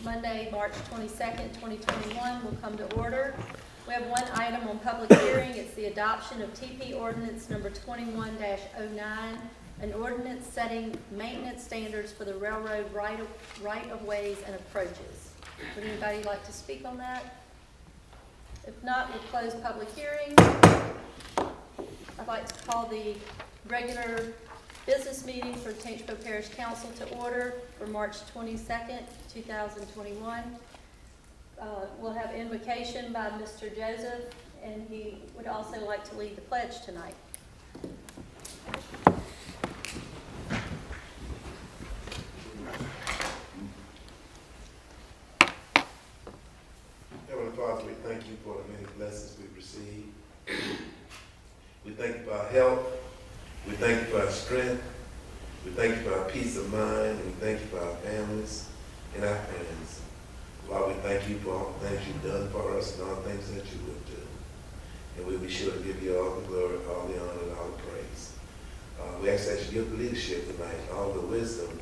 Monday, March 22nd, 2021 will come to order. We have one item on public hearing. It's the adoption of TP ordinance number 21-09, an ordinance setting maintenance standards for the railroad right-of-ways and approaches. Would anybody like to speak on that? If not, we'll close public hearing. I'd like to call the regular business meeting for Tangipahoa Parish Council to order for March 22nd, 2021. We'll have invocation by Mr. Joseph, and he would also like to lead the pledge tonight. Heavenly Father, we thank you for the many blessings we've received. We thank you for our health. We thank you for our strength. We thank you for our peace of mind. And we thank you for our families and our friends. Lord, we thank you for all the things you've done for us and all the things that you will do. And we'll be sure to give you all the glory, all the honor, and all the praise. We ask that you give the leadership tonight all the wisdom,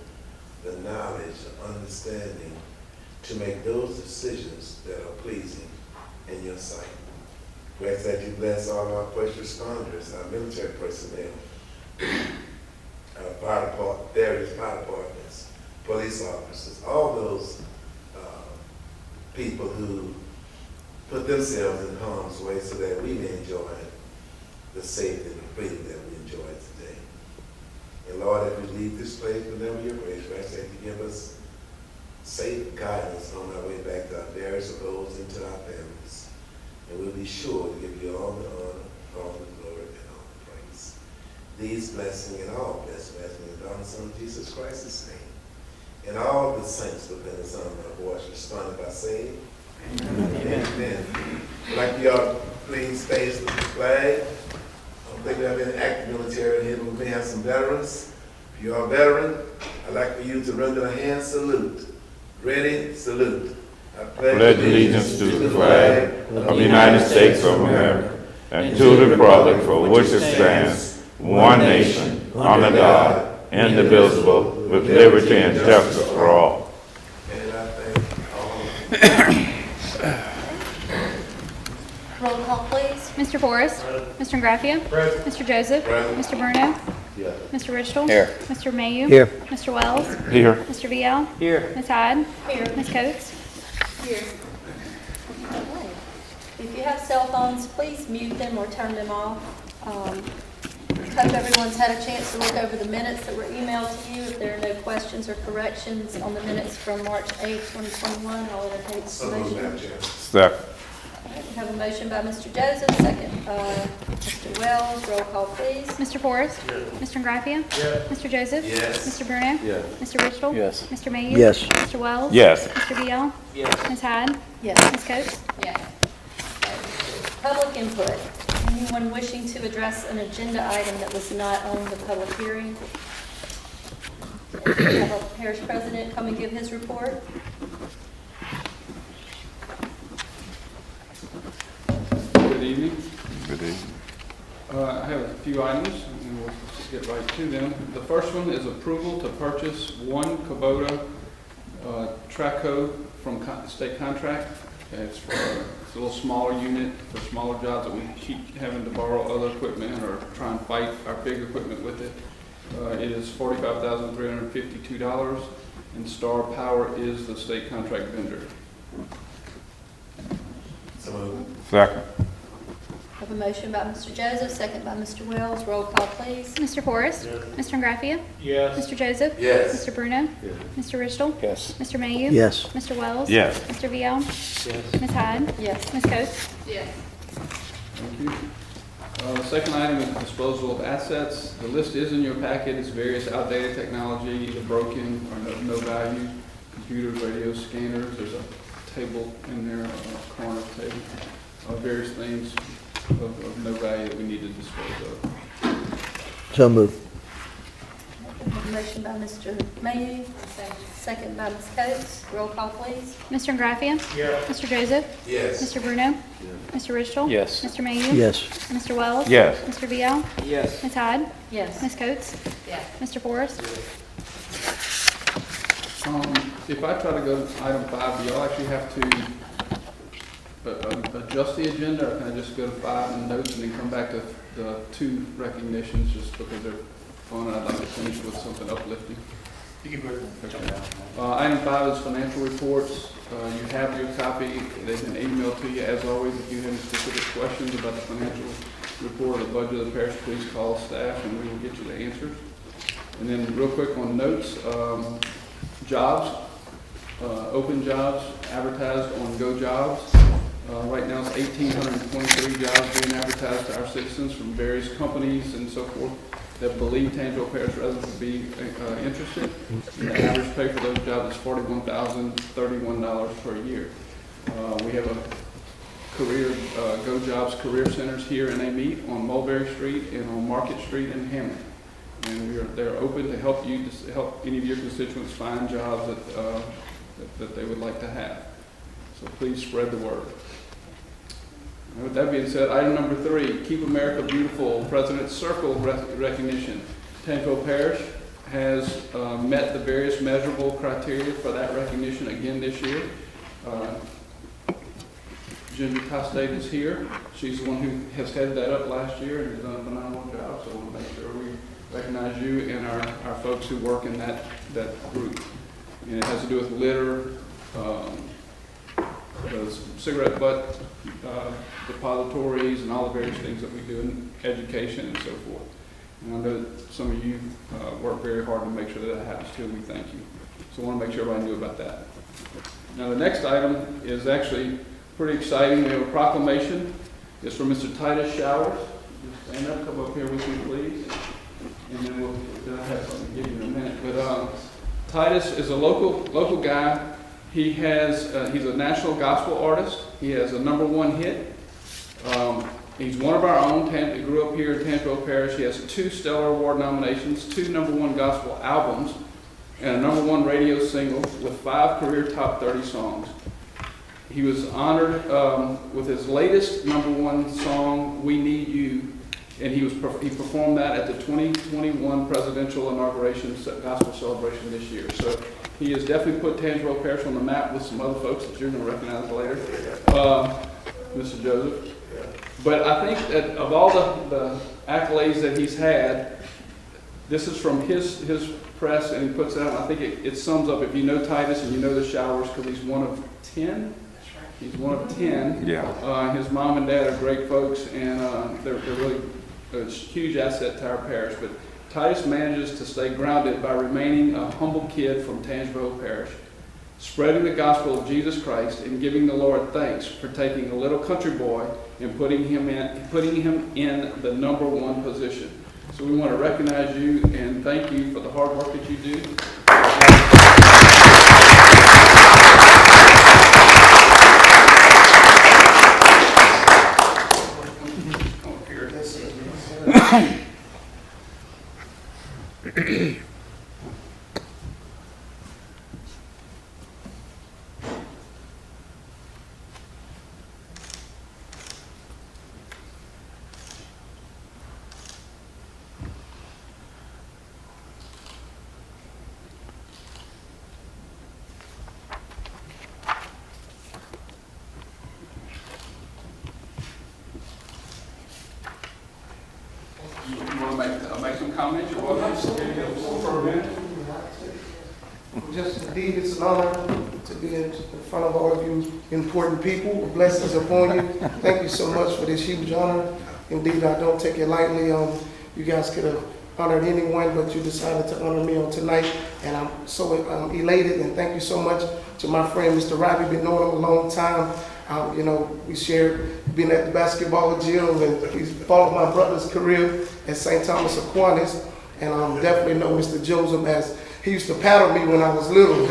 the knowledge, the understanding to make those decisions that are pleasing in your sight. We ask that you bless all our first responders, our military personnel, various fire departments, police officers, all those people who put themselves in harm's way so that we may enjoy the safety and the freedom that we enjoy today. And Lord, as we leave this place, whenever your grace, we ask that you give us safe guidance on our way back to our various abodes and to our families. And we'll be sure to give you all the honor, all the glory, and all the praise. These blessings and all blessings as we in our Son Jesus Christ's name. And all the saints within the sound of my voice responded by saying, Amen. Amen. I'd like you all to please face the flag. I don't think we have any active military here, but we may have some veterans. If you are a veteran, I'd like for you to render a hand salute. Ready, salute. I pledge allegiance to the flag of the United States of America and to the republic for which it stands, one nation, under God, indivisible, with liberty and justice for all. And I thank all. Roll call, please. Mr. Forrest. Mr. Graffia. Mr. Joseph. Mr. Bruno. Yeah. Mr. Richtel. Here. Mr. Mayu. Here. Mr. Wells. Here. Mr. VL. Here. Ms. Hyde. Here. Ms. Coates. Here. Okay. If you have cell phones, please mute them or turn them off. Hope everyone's had a chance to look over the minutes that were emailed to you. If there are no questions or corrections on the minutes from March 8, 2021, I'll entertain So the moved, motion. Madam Chair. Second. All right, we have a motion by Mr. Joseph, second by Mr. Wells. Roll call, please. Mr. Forrest. Mr. Graffia. Mr. Joseph. Yes. Mr. Bruno. Yes. Mr. Richtel. Yes. Mr. Mayu. Yes. Mr. Wells. Yes. Mr. VL. Yes. Ms. Hyde. Yes. Ms. Coates. Yes. Public input. Anyone wishing to address an agenda item that was not on the public hearing? We have a parish president come and give his report. Good evening. Good evening. I have a few items, and we'll just get right to them. The first one is approval to purchase one Kubota Traco from state contract. It's a little smaller unit for smaller jobs that we keep having to borrow other equipment or try and fight our big equipment with it. It is $45,352, and Star Power is the state contract vendor. So moved. Second. I have a motion by Mr. Joseph, second by Mr. Wells. Roll call, please. Mr. Forrest. Mr. Graffia. Yes. Mr. Joseph. Yes. Mr. Bruno. Mr. Richtel. Yes. Mr. Mayu. Yes. Mr. Wells. Yes. Mr. VL. Yes. Ms. Hyde. Yes. Ms. Coates. Yes. Thank you. The second item is disposal of assets. The list is in your packet. It's various outdated technology, either broken or no value, computers, radios, scanners. There's a table in there, a corner table, various things of no value that we need to dispose of. So moved. Motion by Mr. Mayu, second by Ms. Coates. Roll call, please. Mr. Graffia. Mr. Joseph. Yes. Mr. Bruno. Mr. Richtel. Yes. Mr. Mayu. Yes. Mr. Wells. Yes. Mr. VL. Yes. Ms. Hyde. Yes. Ms. Coates. Yes. Mr. Forrest. If I try to go to item 5, do y'all actually have to adjust the agenda, or can I just go to 5 and notes and then come back to the 2 recognitions just because they're fun and I'd like to finish with something uplifting? You can Okay. Item 5 is financial reports. You have your copy. They've been emailed to you. As always, if you have any specific questions about the financial report or the budget of the parish, please call staff and we will get you the answers. And then real quick on notes, jobs, open jobs advertised on Go Jobs. Right now it's 1,823 jobs being advertised to our citizens from various companies and so forth that believe Tangipahoa Parish residents would be interested. And the average pay for those jobs is $41,031 per year. We have a Go Jobs career centers here, and they meet on Mulberry Street and on Market Street in Hammond. And they're open to help you, to help any of your constituents find jobs that they would like to have. So please spread the word. And with that being said, item number 3, Keep America Beautiful President's Circle recognition. Tangipahoa Parish has met the various measurable criteria for that recognition again this year. Ginger Costate is here. She's the one who has headed that up last year and has done a phenomenal job, so I want to make sure we recognize you and our folks who work in that group. And it has to do with litter, the cigarette butt depositories, and all the various things that we do in education and so forth. And I know that some of you work very hard to make sure that happens too, and we thank you. So I want to make sure everybody knew about that. Now the next item is actually pretty exciting. We have a proclamation. It's from Mr. Titus Showers. Just stand up, come up here with me, please. And then I have something to give you in a minute. But Titus is a local guy. He has he's a national gospel artist. He has a #1 hit. He's one of our own. He grew up here in Tangipahoa Parish. He has 2 Stellar Award nominations, 2 #1 gospel albums, and a #1 radio single with 5 career top 30 songs. He was honored with his latest #1 song, "We Need You," and he performed that at the 2021 presidential inauguration gospel celebration this year. So he has definitely put Tangipahoa Parish on the map with some other folks that you're going to recognize later, Mr. Joseph. But I think that of all the accolades that he's had, this is from his press, and he puts out, I think it sums up, if you know Titus and you know the Showers, because he's one of 10. He's one of 10. Yeah. His mom and dad are great folks, and they're really a huge asset to our parish. But Titus manages to stay grounded by remaining a humble kid from Tangipahoa Parish, spreading the gospel of Jesus Christ and giving the Lord thanks for taking a little country boy and putting him in the #1 position. So we want to recognize you and thank you for the hard work that you do. You want to make some comments? You're welcome. For a minute. Just indeed, it's an honor to be in front of all of you important people. Blessings upon you. Thank you so much for this huge honor. Indeed, I don't take it lightly. You guys could have honored anyone, but you decided to honor me on tonight, and I'm so elated. And thank you so much to my friend, Mr. Robbie. Been knowing him a long time. You know, we shared being at the basketball gym, and we followed my brother's career at St. Thomas Aquinas, and definitely know Mr. Joseph as he used to paddle me when I was little.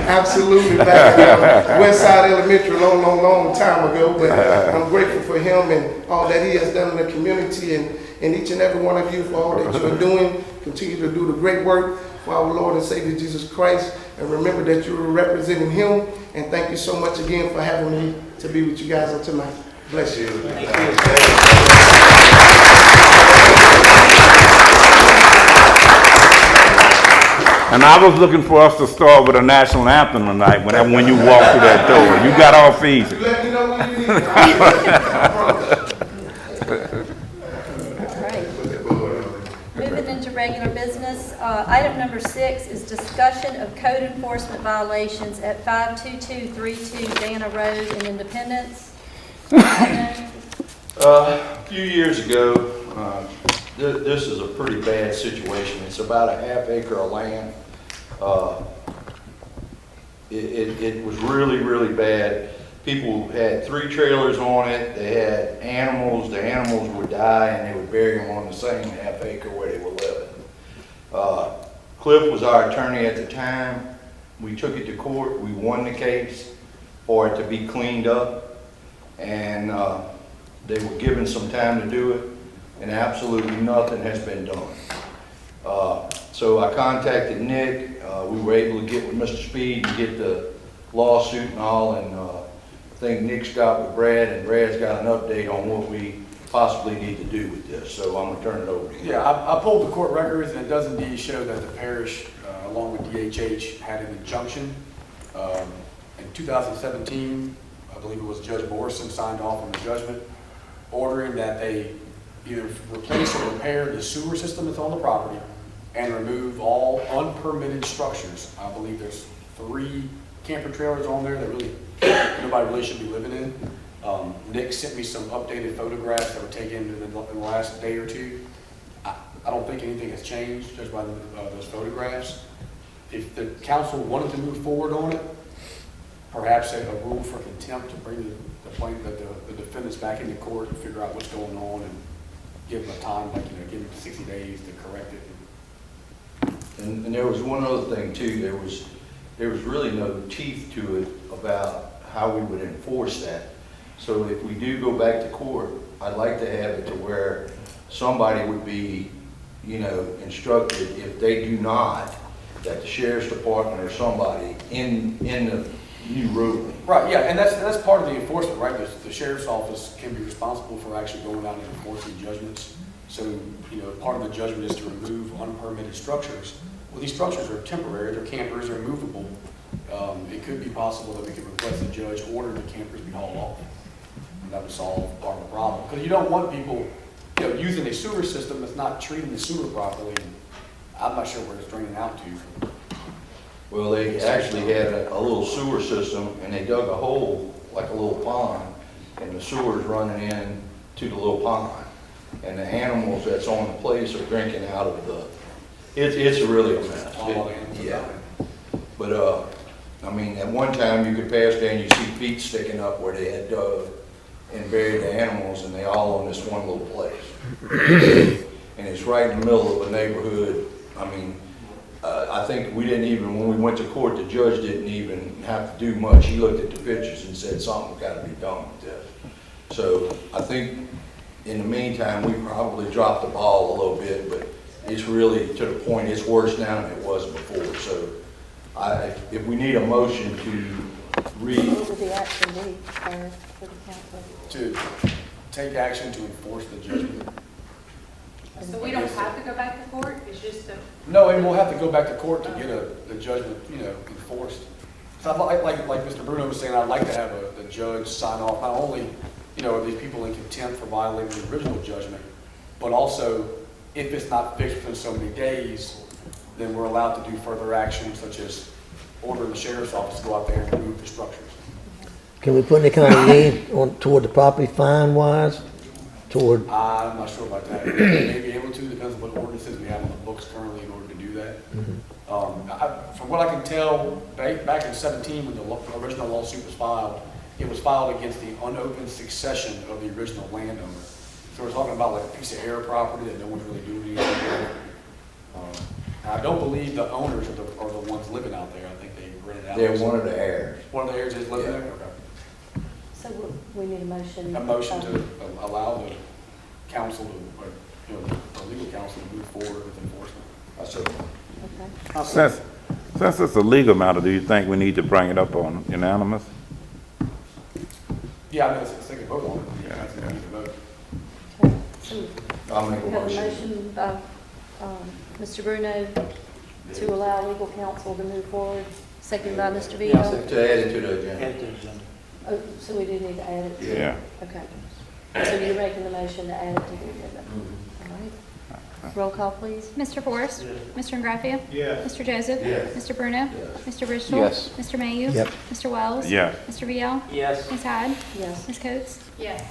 Absolutely, back at West Side Elementary, long time ago. But I'm grateful for him and all that he has done in the community, and each and every one of you for all that you are doing. Continue to do the great work for our Lord and Savior Jesus Christ, and remember that you are representing Him. And thank you so much again for having me to be with you guys on tonight. Bless you. And I was looking for us to start with a national anthem tonight when you walk through that door. You got off easy. You let me know when you need it. All right. Moving into regular business, item number 6 is discussion of code enforcement violations at 52232 Dana Road in Independence. A few years ago, this is a pretty bad situation. It's about a half acre of land. It was really, really bad. People had 3 trailers on it. They had animals. The animals would die and they would bury them on the same half acre where they were living. Cliff was our attorney at the time. We took it to court. We won the case for it to be cleaned up. And they were given some time to do it, and absolutely nothing has been done. So I contacted Nick. We were able to get with Mr. Speed and get the lawsuit and all, and I think Nick's got with Brad, and Brad's got an update on what we possibly need to do with this. So I'm gonna turn it over to you. Yeah, I pulled the court records, and it does indeed show that the parish, along with DHH, had an injunction. In 2017, I believe it was Judge Morrison signed off on the judgment, ordering that they either replace or repair the sewer system that's on the property and remove all unpermitted structures. I believe there's 3 camper trailers on there that really nobody really should be living in. Nick sent me some updated photographs that were taken in the last day or 2. I don't think anything has changed just by those photographs. If the council wanted to move forward on it, perhaps a rule for contempt to bring the defendants back into court and figure out what's going on and give them a time, like, give them 60 days to correct it. And there was one other thing too. There was really no teeth to it about how we would enforce that. So if we do go back to court, I'd like to have it to where somebody would be, instructed if they do not, that the sheriff's department or somebody in the new ruling. Right, yeah, and that's part of the enforcement, right? The sheriff's office can be responsible for actually going out and enforcing judgments. So, part of the judgment is to remove unpermitted structures. Well, these structures are temporary, they're campers, they're movable. It could be possible that we could request the judge order the campers be hauled off. And that would solve part of the problem. Because you don't want people, using a sewer system that's not treating the sewer properly. I'm not sure where it's draining out to. Well, they actually had a little sewer system, and they dug a hole, like a little pond, and the sewer's running in to the little pond. And the animals that's on the place are drinking out of it's really a mess. Yeah. But, at one time you could pass there and you see feet sticking up where they had dug and buried the animals, and they all on this one little place. And it's right in the middle of a neighborhood. I think we didn't even, when we went to court, the judge didn't even have to do much. He looked at the pictures and said something's got to be done with this. So I think in the meantime, we probably dropped the ball a little bit, but it's really to the point, it's worse now than it was before. So if we need a motion to What would the action be for the council? To take action to enforce the judgment. So we don't have to go back to court, it's just a... No, and we'll have to go back to court to get the judgment, enforced. So like Mr. Bruno was saying, I'd like to have the judge sign off, not only, are these people in contempt for violating the original judgment, but also, if it's not fixed within so many days, then we're allowed to do further action, such as ordering the sheriff's office to go out there and remove the structures. Can we put any kind of lien toward the property fine-wise? I'm not sure about that. We may be able to, depends on what ordinances we have on the books currently in order to do that. From what I can tell, back in 17, when the original lawsuit was filed, it was filed against the unopened succession of the original landowner. So we're talking about like a piece of air property that no one's really doing anything with. I don't believe the owners are the ones living out there. I think they rented out. They're one of the heirs. One of the heirs is living there? Okay. So we need a motion. A motion to allow the council to, the legal council to move forward with enforcement. That's it. Okay. Since it's a legal matter, do you think we need to bring it up on unanimous? Yeah, it's they can vote on it. Yeah. They need to vote. I'll make a We have a motion. motion by Mr. Bruno. to allow legal counsel to move forward. Second by Mr. Vito. To add it to the agenda. Oh, so we do need to add it? Yeah. Okay. So you're making the motion to add it to the agenda? All right. Roll call, please. Mr. Forrest? Mr. Ingraffia? Yes. Mr. Joseph? Yes. Mr. Bruno? Mr. Bristol? Yes. Mr. Mayhew? Yep. Mr. Wells? Yeah. Mr. Vial? Yes. Ms. Hyde? Yes. Ms. Coates? Yes.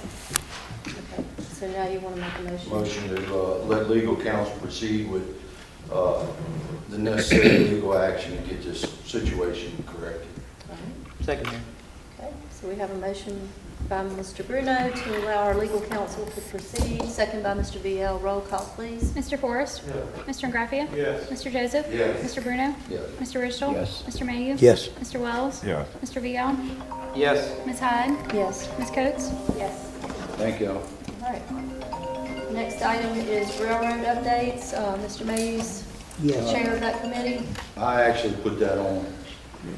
Okay. So now you want to make a motion? Motion to let legal counsel proceed with the necessary legal action to get this situation corrected. All right. Second. Okay, so we have a motion by Mr. Bruno to allow our legal counsel to proceed, second by Mr. VL. Roll call, please. Mr. Forrest? Mr. Ingraffia? Yes. Mr. Joseph? Yes. Mr. Bruno? Yes. Mr. Bristol? Yes. Mr. Mayhew? Yes. Mr. Wells? Yeah. Mr. Vial? Yes. Ms. Hyde? Yes. Ms. Coates? Yes. Thank you. All right. Next item is railroad updates. Mr. Mays, Yes. chair of that committee. I actually put that on.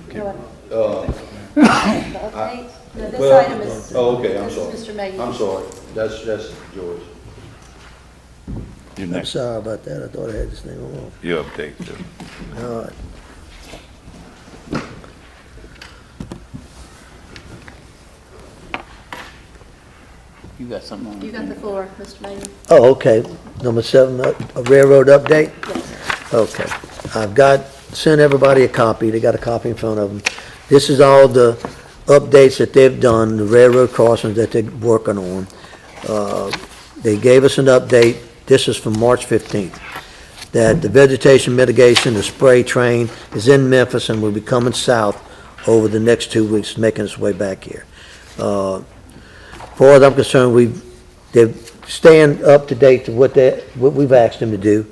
Go ahead. Uh, The update? No, this Well, item is. oh, okay, I'm this sorry. is Mr. Mays. I'm sorry. That's George. You I'm next. sorry about that. I thought I had this thing on. Your update too. All right. You got something on? You got the floor, Mr. Mays. Oh, okay. Number 7, a railroad update? Yes. Okay. Sent everybody a copy. They got a copy in front of them. This is all the updates that they've done, the railroad crossings that they're working on. They gave us an update. This is from March 15th. That the vegetation mitigation, the spray train is in Memphis and will be coming south over the next 2 weeks, making its way back here. As far as I'm concerned, they're staying up to date to what we've asked them to do.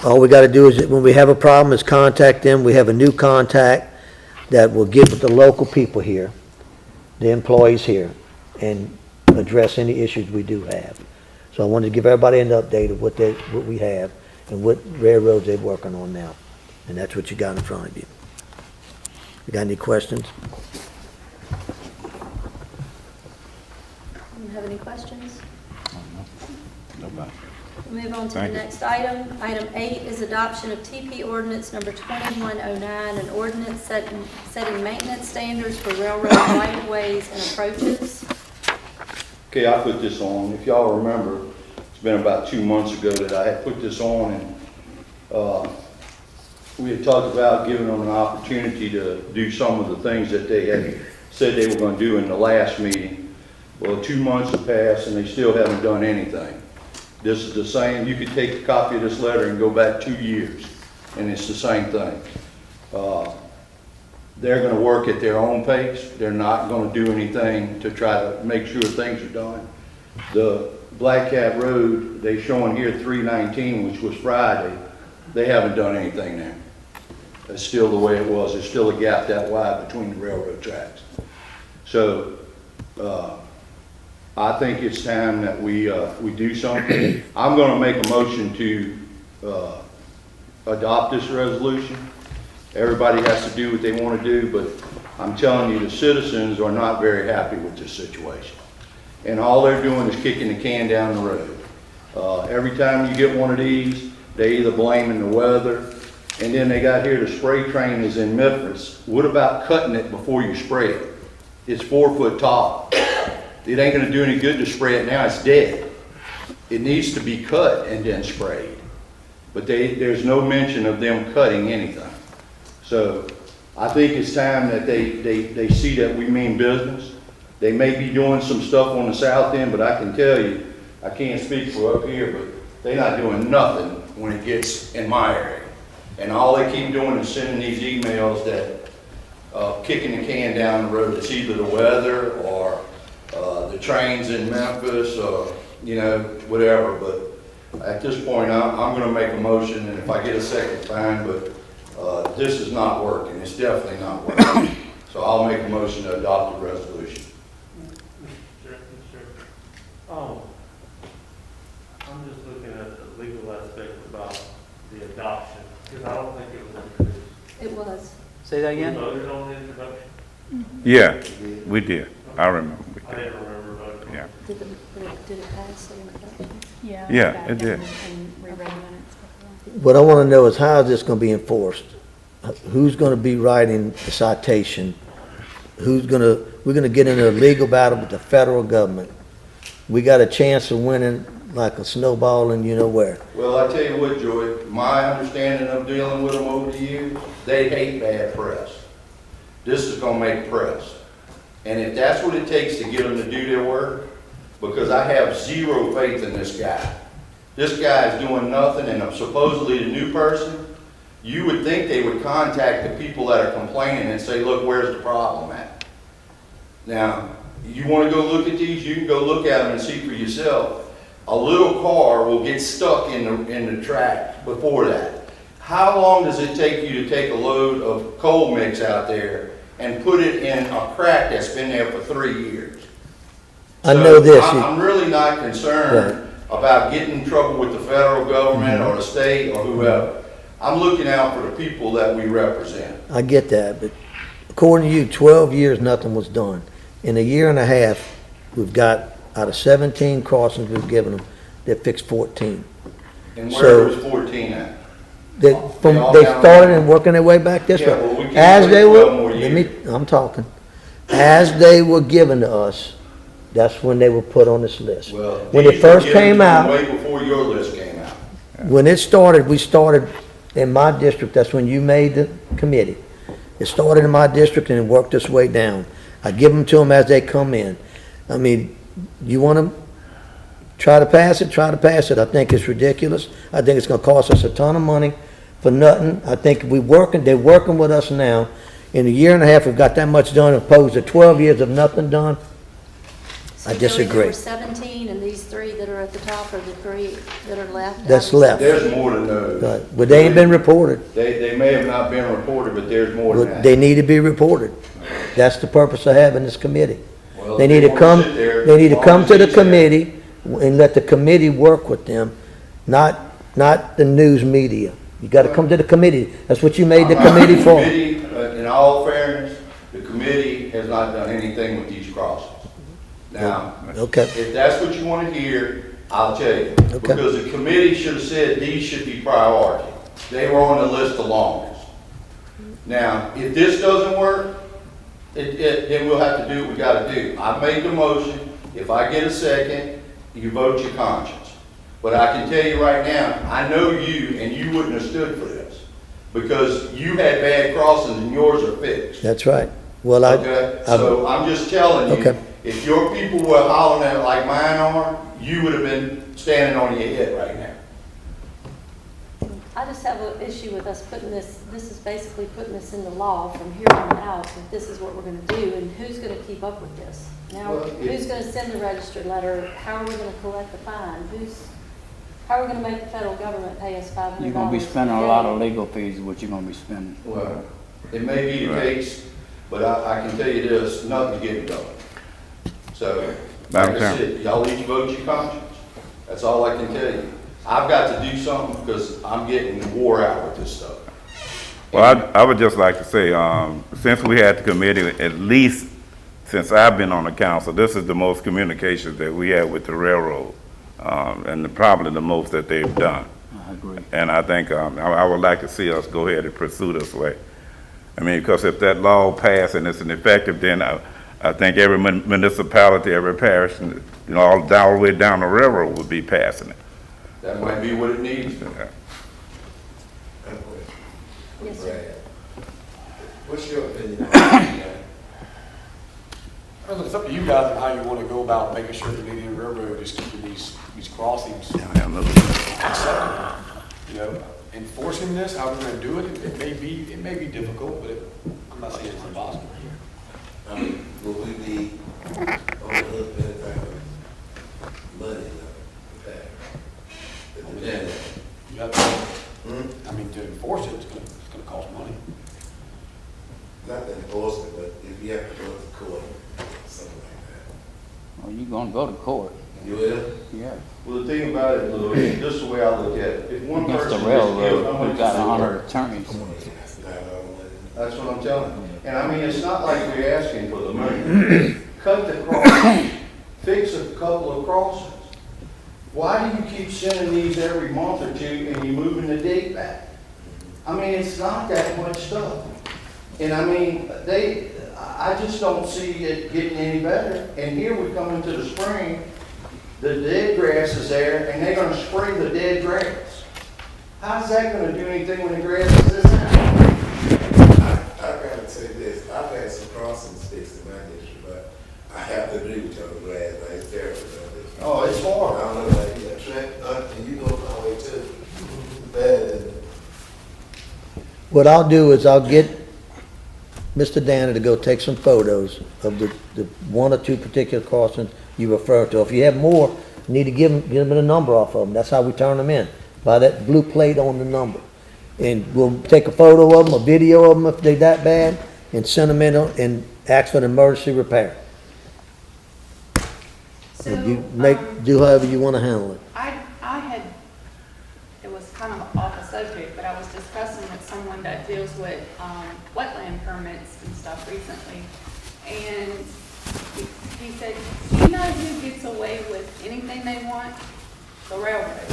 All we got to do is, when we have a problem, is contact them. We have a new contact that will get with the local people here, the employees here, and address any issues we do have. So I wanted to give everybody an update of what we have and what railroads they're working on now. And that's what you got in front of you. You got any questions? You have any questions? Nobody. We'll move on to the Thank you. next item. Item 8 is adoption of TP ordinance number 2109, an ordinance setting maintenance standards for railroad right-of-ways and approaches. Okay, I put this on. If y'all remember, it's been about 2 months ago that I had put this on, and we had talked about giving them an opportunity to do some of the things that they had said they were going to do in the last meeting. Well, 2 months have passed and they still haven't done anything. This is the same. You could take a copy of this letter and go back 2 years, and it's the same thing. They're going to work at their own pace. They're not going to do anything to try to make sure things are done. The Black Cat Road, they showing here 319, which was Friday. They haven't done anything there. It's still the way it was. There's still a gap that wide between the railroad tracks. So I think it's time that we do something. I'm going to make a motion to adopt this resolution. Everybody has to do what they want to do, but I'm telling you, the citizens are not very happy with this situation. And all they're doing is kicking the can down the road. Every time you get one of these, they either blaming the weather, and then they got here, the spray train is in Memphis. What about cutting it before you spray it? It's 4 foot tall. It ain't gonna do any good to spray it now, it's dead. It needs to be cut and then sprayed. But there's no mention of them cutting anything. So I think it's time that they see that we mean business. They may be doing some stuff on the south end, but I can tell you, I can't speak for up here, but they're not doing nothing when it gets in my area. And all they keep doing is sending these emails that kicking the can down the road. It's either the weather or the trains in Memphis or, you know, whatever. But at this point, I'm going to make a motion, and if I get a second, fine, but this is not working. It's definitely not working. So I'll make a motion to adopt the resolution. I'm just looking at the legal aspect about the adoption, because I don't think it was introduced. It was. Say that We again? voted on the introduction? Yeah, we did. I remember. We I did. didn't remember voting. Yeah. Did it pass the introduction? Yeah, it did. What I want to know is how is this going to be enforced? Who's going to be writing the citation? We're going to get into a legal battle with the federal government. We got a chance of winning like a snowball and you know where. Well, I tell you what, Joy, my understanding of dealing with them over the years, they hate bad press. This is gonna make press. And if that's what it takes to get them to do their work, because I have zero faith in this guy. This guy is doing nothing, and I'm supposedly the new person. You would think they would contact the people that are complaining and say, look, where's the problem at? Now, you wanna go look at these, you can go look at them and see for yourself. A little car will get stuck in the track before that. How long does it take you to take a load of coal mix out there and put it in a crack that's been there for 3 years? I know this. I'm really not concerned about getting in trouble with the federal government or the state or whoever. I'm looking out for the people that we represent. I get that, but according to you, 12 years, nothing was done. In a year and a half, we've got, out of 17 crossings we've given them, they fixed 14. And So- where was 14 at? They started and working their way back this Yeah, way. well, we can't As wait they 12 were, more years. I'm talking. As they were given to us, that's when they were put on this list. Well, When it these were first given came to them out, way before your list came out. when it started, we started in my district, that's when you made the committee. It started in my district and it worked its way down. I give them to them as they come in. I mean, you want to try to pass it, try to pass it. I think it's ridiculous. I think it's going to cost us a ton of money for nothing. I think they're working with us now. In a year and a half, we've got that much done opposed to 12 years of nothing done. So I Joey, there disagree. were 17, and these 3 that are at the top are the 3 that are left? That's out of left. 17? There's more than those. Right. But they ain't been reported. They may have not been reported, but there's more than But that. they need to be reported. That's the purpose of having this committee. Well, They if need to wanna come, sit there, they need to as come long as to the he's there. committee and let the committee work with them, not the news media. You gotta come to the committee. That's what you made the committee for. Committee, in all fairness, the committee has not done anything with these crossings. Now, Okay, if that's what you want to hear, I'll tell you. Because the committee should have said these should be priority. They were on the list the longest. Now, if this doesn't work, then we'll have to do what we gotta do. I made the motion. If I get a second, you vote your conscience. But I can tell you right now, I know you, and you wouldn't have stood for this. Because you had bad crossings and yours are fixed. that's right. Well, Okay? So I'm just telling you, Okay. if your people were hollering at it like mine are, you would have been standing on your head right now. I just have an issue with us putting this is basically putting this into law from here on out, that this is what we're gonna do, and who's gonna keep up with this? Now, Well, who's gonna send the registered letter? How are we gonna collect the fine? How are we gonna make the federal government pay us $500? You're gonna be spending a lot of legal fees, is what you're gonna be spending. Well, it may be the case, but I can tell you this, nothing's getting done. So, like I said, y'all each vote your conscience. That's all I can tell you. I've got to do something because I'm getting wore out with this stuff. Well, I would just like to say, since we had the committee, at least since I've been on the council, this is the most communications that we had with the railroad, and probably the most that they've done. I agree. And I think, I would like to see us go ahead and pursue this way. I mean, because if that law passed and it's an effective, then I think every municipality, every parish, all the way down the railroad would be passing it. That might be what it needs. Yes, sir. What's your opinion on that? Well, it's up to you guys on how you want to go about making sure that the Indian Railroad is keeping these crossings acceptable. You know, enforcing this, how we're going to do it, it may be difficult, but I'm not saying it's impossible. Will we be on the hook for that type of money though? You have to, I mean, to enforce it, it's going to cost money. Not the enforcement, but if you have to go to court, something like Well, you're gonna go to court. that. You will? Yeah. Well, the thing about it, Lou, this is the way I look at it. If one Against person the just gives railroad, how much we've got it's 100 worth, attorneys. that's what I'm telling you. And I mean, it's not like we're asking for the money. Cut the crossings, fix a couple of crossings. why do you keep sending these every month or two and you moving the date back? I mean, it's not that much stuff. And I mean, I just don't see it getting any better. And here we come into the spring, the dead grass is there, and they're gonna spray the dead grass. How's that gonna do anything when the grass is this high? I gotta say this, I've had some crossings fixed in my district, but I have to agree with you on the grass, like, it's terrible. Oh, it's I hard. don't know, like, you got track, and you go my way too. Bad. What I'll do is I'll get Mr. Danner to go take some photos of the one or two particular crossings you refer to. If you have more, you need to give him a number off of them. That's how we turn them in, by that blue plate on the number. And we'll take a photo of them, a video of them if they're that bad, and send them in and ask for an emergency repair. So, And you do however you want to handle it. I had, it was kind of off the subject, but I was discussing with someone that deals with wetland permits and stuff recently. And he said, do you know who gets away with anything they want? The railroad.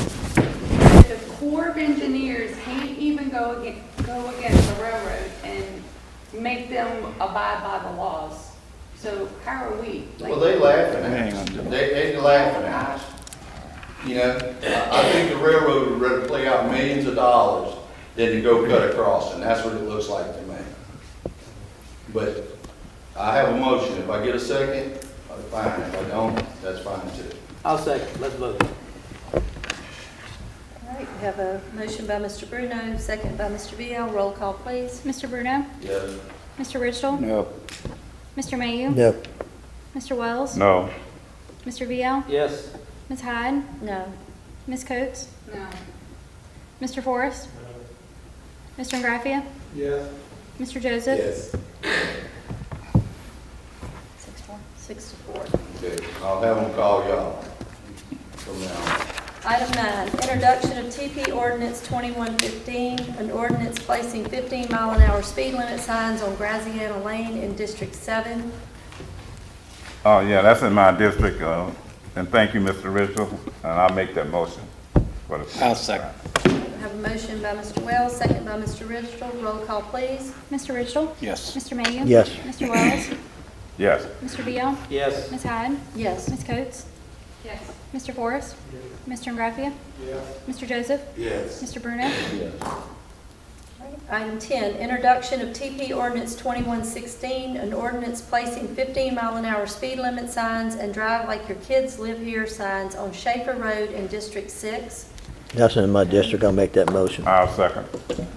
The Corps of Engineers can't even go against the railroad and make them abide by the laws. So how are we? Well, they laughing at us. They laughing at us. You know, I think the railroad would rather play out millions of dollars than to go cut across, and that's what it looks like to me. But I have a motion. If I get a second, fine. If I don't, that's fine too. I'll second. Let's vote. All right, we have a motion by Mr. Bruno, second by Mr. Vial. Roll call, please. Mr. Bruno? Yes. Mr. Ridgel? No. Mr. Mayu? No. Mr. Wells? No. Mr. Vial? Yes. Ms. Hyde? No. Ms. Coates? No. Mr. Forrest? Mr. Graffia? Yes. Mr. Joseph? Yes. 6-4. Okay, I'll have them call y'all from now on. Item 9, introduction of TP ordinance 2115, an ordinance placing 15-mile-an-hour speed limit signs on Graziano Lane in District 7. Oh, yeah, that's in my district, and thank you, Mr. Ridgel, and I'll make that motion. For the I'll second. We have a motion by Mr. Wells, second by Mr. Ridgel. Roll call, please. Mr. Ridgel? Yes. Mr. Mayu? Yes. Mr. Wells? Yes. Mr. Vial? Yes. Ms. Hyde? Yes. Ms. Coates? Yes. Mr. Forrest? Mr. Graffia? Yes. Mr. Joseph? Yes. Mr. Bruno? Item 10, introduction of TP ordinance 2116, an ordinance placing 15-mile-an-hour speed limit signs and drive like your kids live here signs on Schaefer Road in District 6. That's in my district. I'll make that motion. I'll second.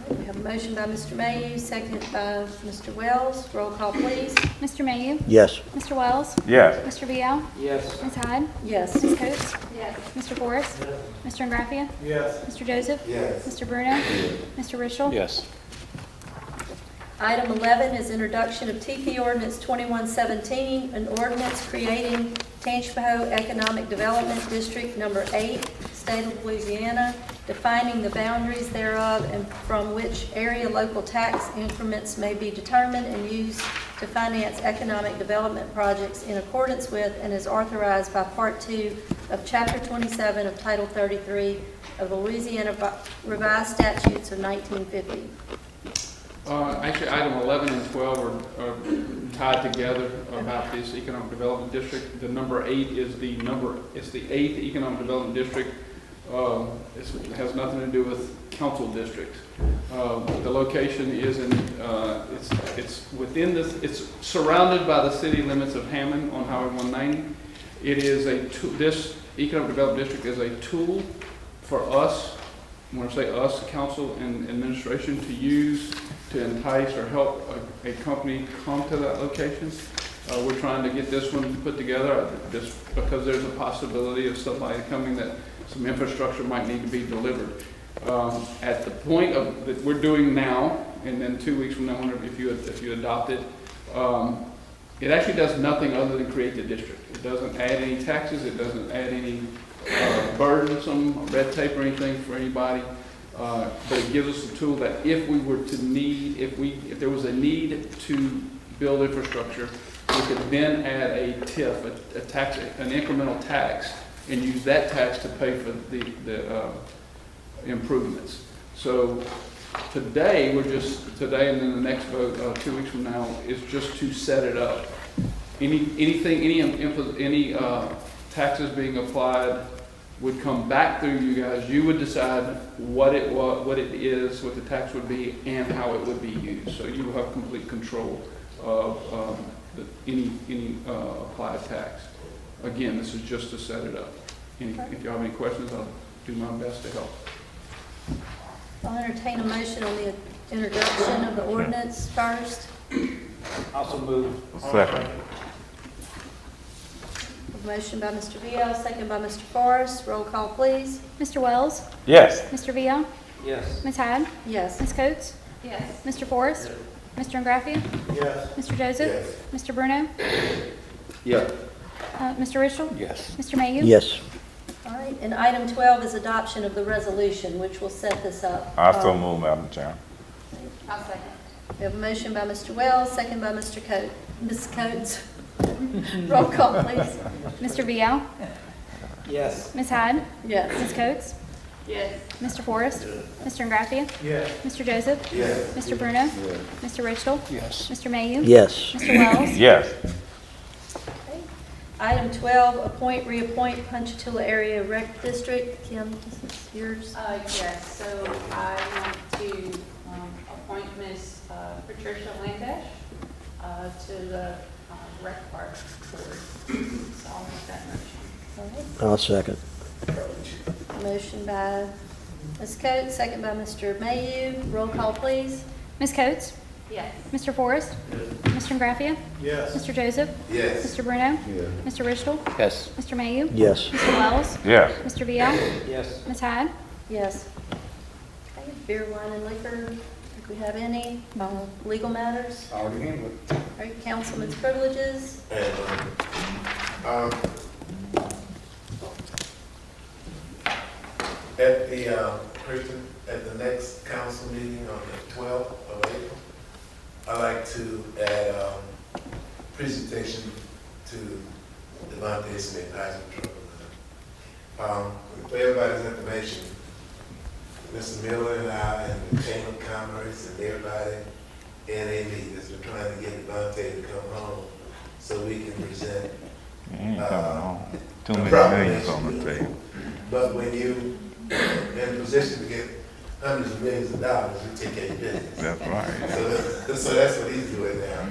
We have a motion by Mr. Mayu, second by Mr. Wells. Roll call, please. Mr. Mayu? Yes. Mr. Wells? Yes. Mr. Vial? Yes. Ms. Hyde? Yes. Ms. Coates? Yes. Mr. Forrest? Mr. Graffia? Yes. Mr. Joseph? Yes. Mr. Bruno? Mr. Ridgel? Yes. Item 11 is introduction of TP ordinance 2117, an ordinance creating Tangipahoa Economic Development District Number 8, State of Louisiana, defining the boundaries thereof and from which area local tax increments may be determined and used to finance economic development projects in accordance with and is authorized by Part 2 of Chapter 27 of Title 33 of the Louisiana Revised Statutes of 1950. Actually, item 11 and 12 are tied together about this economic development district. The number 8 is it's the 8th economic development district. It has nothing to do with council districts. The location is in, it's within this, it's surrounded by the city limits of Hammond on Highway 190. It is this economic development district is a tool for us, when I say us, council and administration, to use to entice or help a company come to that location. We're trying to get this one put together just because there's a possibility of somebody coming that some infrastructure might need to be delivered. At the point of that we're doing now, and then 2 weeks from now, if you adopt it, it actually does nothing other than create the district. It doesn't add any taxes. It doesn't add any burdensome red tape or anything for anybody. But it gives us a tool that if we were to need, if there was a need to build infrastructure, we could then add a TIF, an incremental tax and use that tax to pay for the improvements. So today, today and then the next vote, 2 weeks from now, is just to set it up. Any taxes being applied would come back through you guys. You would decide what it is, what the tax would be, and how it would be used. So you will have complete control of any applied tax. Again, this is just to set it up. If you have any questions, I'll do my best to help. I'll entertain a motion on the introduction of the ordinance first. Also move. Second. A motion by Mr. Vio, second by Mr. Forrest. Roll call, please. Mr. Wells? Yes. Mr. Vio? Yes. Ms. Hyde? Yes. Ms. Coates? Yes. Mr. Forrest? Mr. Ingraffia? Yes. Mr. Joseph? Mr. Bruno? Yeah. Mr. Richell? Yes. Mr. Mayhew? Yes. All right, and item 12 is adoption of the resolution, which will set this up. Also move, Madam Chair. I'll second. We have a motion by Mr. Wells, second by Mr. Coates. Ms. Coates. Roll call, please. Mr. Vio? Yes. Ms. Hyde? Yes. Ms. Coates? Yes. Mr. Forrest? Mr. Ingraffia? Yes. Mr. Joseph? Yes. Mr. Bruno? Mr. Richell? Yes. Mr. Mayhew? Yes. Mr. Wells? Yes. Okay. Item 12, appoint, reappoint Ponchatoula Area Rec District. Kim, this is yours. Yes, so I want to appoint Ms. Patricia Landash to the rec park board. So I'll make that motion. All right. I'll second. Motion by Ms. Coates, second by Mr. Mayhew. Roll call, please. Ms. Coates? Yes. Mr. Forrest? Mr. Ingraffia? Yes. Mr. Joseph? Yes. Mr. Bruno? Mr. Richell? Yes. Mr. Mayhew? Yes. Mr. Wells? Yes. Mr. Vio? Yes. Ms. Hyde? Yes. Okay, beer, wine, and liquor. Do we have any legal matters? Already handled it. All right, councilman's privileges. And, at the, Christian, at the next council meeting on the 12th of April, I'd like to add presentation to Devontae Smith, High Patrol. For everybody's information, Mr. Miller and I and the Chamber of Commerce and everybody in AD has been trying to get Devontae to come home so we can present You ain't coming home. Too many Problem. millions on the table. But when you in a position to get hundreds of millions of dollars, you take care of your business. That's right. So that's what he's doing now.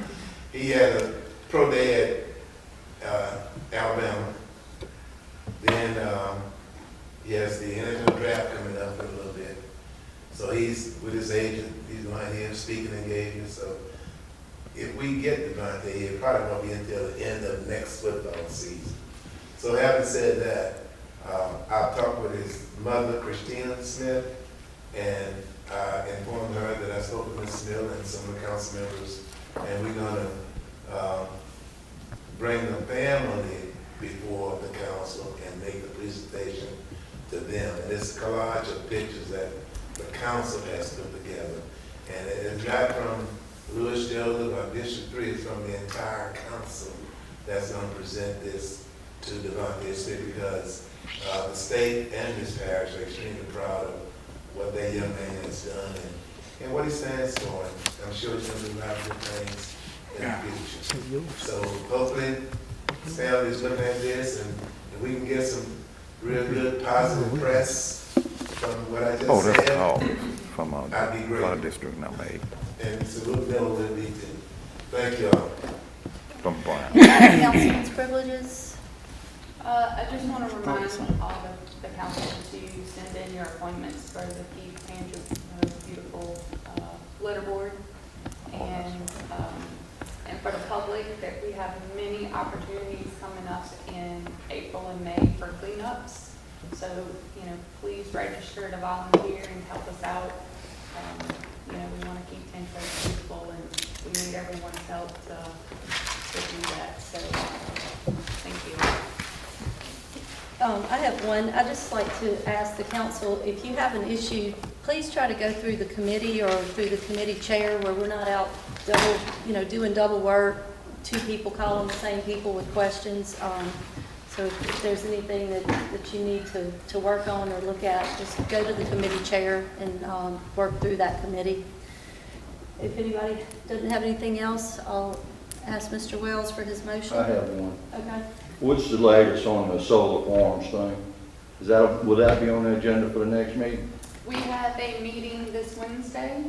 He had a pro day at Alabama. Then he has the NFL draft coming up in a little bit. So he's with his agent. He's going here speaking engagement. So if we get Devontae, it probably won't be until the end of next football season. So having said that, I'll talk with his mother, Christina Smith, and I informed her that I spoke with Ms. Mill and some of the council members, and we're gonna bring the family before the council and make the presentation to them. And it's a collage of pictures that the council has put together. And it's not from Louis Joseph or District 3, it's from the entire council that's gonna present this to Devontae Smith, because the state and this parish are extremely proud of what that young man has done and what he stands for. And I'm sure he's going to do a lot of good things in the future. So hopefully, families looking at this and if we can get some real good positive press from what I just Oh, that's said, all from I'd be great. our district number 8 And salute Miller will be too. Thank you all. from Brown. Councilman's privileges. I just want to remind all the council to send in your appointments for the Keith beautiful litter board. And for the public, that we have many opportunities coming up in April and May for cleanups. So, please register to volunteer and help us out. We want to keep Tangipahoa beautiful and we need everyone's help to do that. So, thank you. I have one. I'd just like to ask the council, if you have an issue, please try to go through the committee or through the committee chair where we're not out doing double work, two people calling the same people with questions. So if there's anything that you need to work on or look at, just go to the committee chair and work through that committee. If anybody doesn't have anything else, I'll ask Mr. Wells for his motion. I have one. Okay. What's the latest on the solar farms thing? Is that, will that be on the agenda for the next meeting? We have a meeting this Wednesday.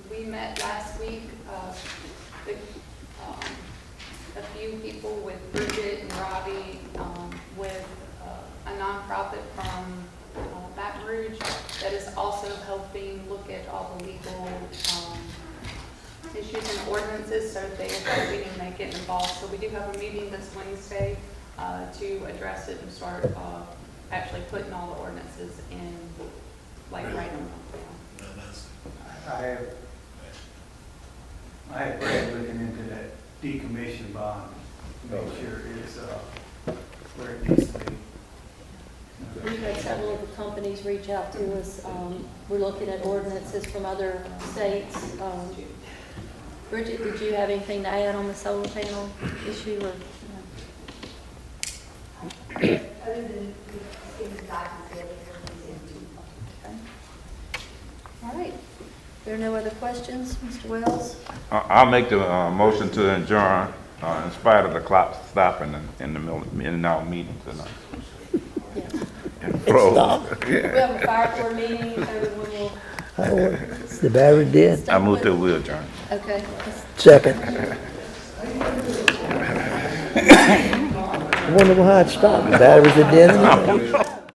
We met last week, a few people with Bridget and Robbie, with a nonprofit from Baton Rouge that is also helping look at all the legal issues and ordinances, so they are helping and they get involved. So we do have a meeting this Wednesday to address it and start actually putting all the ordinances in, like writing them down. I have Brad looking into that decommission bond, to make sure it's, where it needs to be. We've had several of the companies reach out to us. We're looking at ordinances from other states. Bridget, did you have anything to add on the solar panel issue or? Other than the documents, Okay. All right. There are no other questions, Mr. Wells? I'll make the motion to adjourn in spite of the clock stopping in the middle, in our meeting tonight. Yes. Stop. We have a fire board meeting, everyone will. The battery dead? I move that we adjourn. Okay. Second. I wonder why it stopped. The batteries are dead.